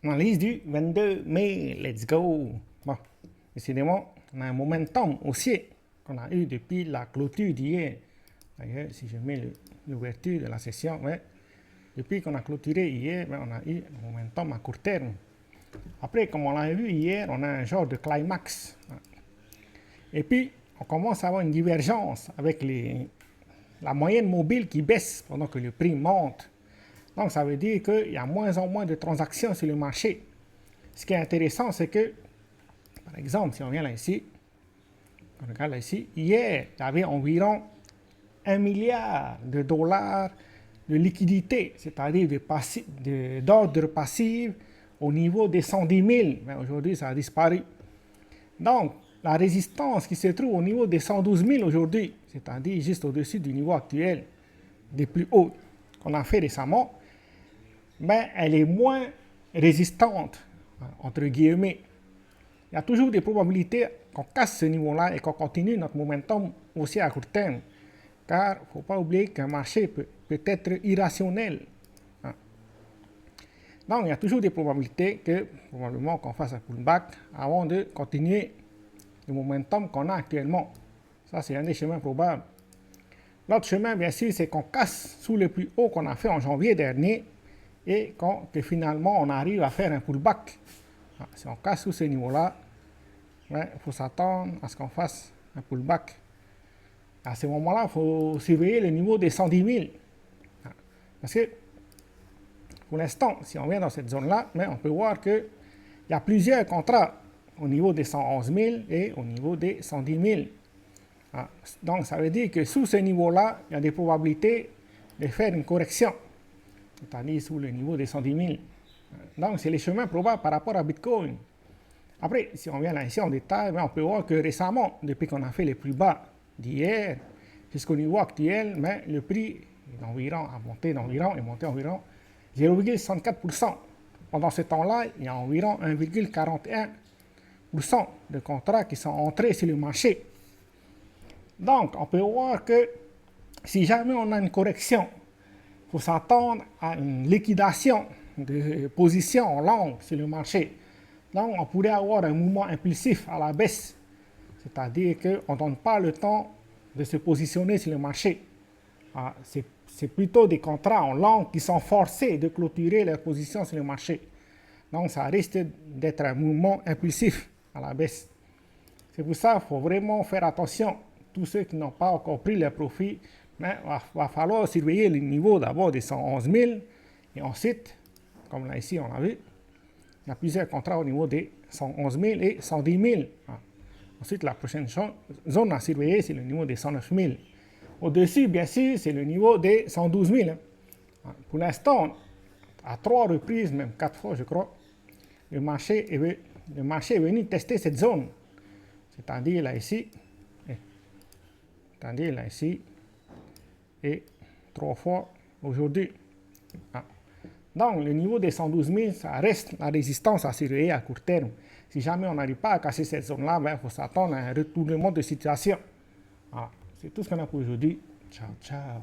Analyse du 22 mai, let's go. Bon, décidément, on a un momentum haussier qu'on a eu depuis la clôture d'hier. D'ailleurs, si je mets l'ouverture de la session, ouais, depuis qu'on a clôturé hier, on a eu un momentum à court terme. Après, comme on l'a vu hier, on a un genre de climax. Et puis, on commence à avoir une divergence avec la moyenne mobile qui baisse pendant que le prix monte. Donc, ça veut dire qu'il y a moins en moins de transactions sur le marché. Ce qui est intéressant, c'est que, par exemple, si on vient là ici, on regarde là ici, hier, il y avait environ 1 milliard de dollars de liquidité, c'est-à-dire d'ordre passif au niveau des 110 000. Mais aujourd'hui, ça a disparu. Donc, la résistance qui se trouve au niveau des 112 000 aujourd'hui, c'est-à-dire juste au-dessus du niveau actuel, des plus hauts qu'on a fait récemment, mais elle est moins résistante, entre guillemets. Il y a toujours des probabilités qu'on casse ce niveau-là et qu'on continue notre momentum aussi à court terme. Car il ne faut pas oublier qu'un marché peut être irrationnel. Donc, il y a toujours des probabilités que, probablement, qu'on fasse un pullback avant de continuer le momentum qu'on a actuellement. Ça, c'est un des chemins probables. L'autre chemin, bien sûr, c'est qu'on casse sous le plus haut qu'on a fait en janvier dernier et que finalement, on arrive à faire un pullback. Si on casse sous ce niveau-là, il faut s'attendre à ce qu'on fasse un pullback. À ce moment-là, il faut surveiller le niveau des 110 000. Parce que, pour l'instant, si on vient dans cette zone-là, on peut voir qu'il y a plusieurs contrats au niveau des 111 000 et au niveau des 110 000. Donc, ça veut dire que sous ce niveau-là, il y a des probabilités de faire une correction, c'est-à-dire sous le niveau des 110 000. Donc, c'est les chemins probables par rapport à Bitcoin. Après, si on vient là ici en détail, on peut voir que récemment, depuis qu'on a fait les plus bas d'hier jusqu'au niveau actuel, le prix est monté environ 0,64%. Pendant ce temps-là, il y a environ 1,41% de contrats qui sont entrés sur le marché. Donc, on peut voir que si jamais on a une correction, il faut s'attendre à une liquidation de positions en long sur le marché. Donc, on pourrait avoir un mouvement impulsif à la baisse, c'est-à-dire qu'on ne donne pas le temps de se positionner sur le marché. C'est plutôt des contrats en long qui sont forcés de clôturer leur position sur le marché. Donc, ça risque d'être un mouvement impulsif à la baisse. C'est pour ça qu'il faut vraiment faire attention. Tous ceux qui n'ont pas encore pris leur profit, va falloir surveiller le niveau d'abord des 111 000 et ensuite, comme là ici on a vu, il y a plusieurs contrats au niveau des 111 000 et 110 000. Ensuite, la prochaine zone à surveiller, c'est le niveau des 109 000. Au-dessus, bien sûr, c'est le niveau des 112 000. Pour l'instant, à 3 reprises, même 4 fois, je crois, le marché est venu tester cette zone. C'est-à-dire là ici, et 3 fois aujourd'hui. Donc, le niveau des 112 000, ça reste la résistance à surveiller à court terme. Si jamais on n'arrive pas à casser cette zone-là, il faut s'attendre à un retournement de situation. Voilà. C'est tout ce qu'on a pour aujourd'hui. Ciao, ciao.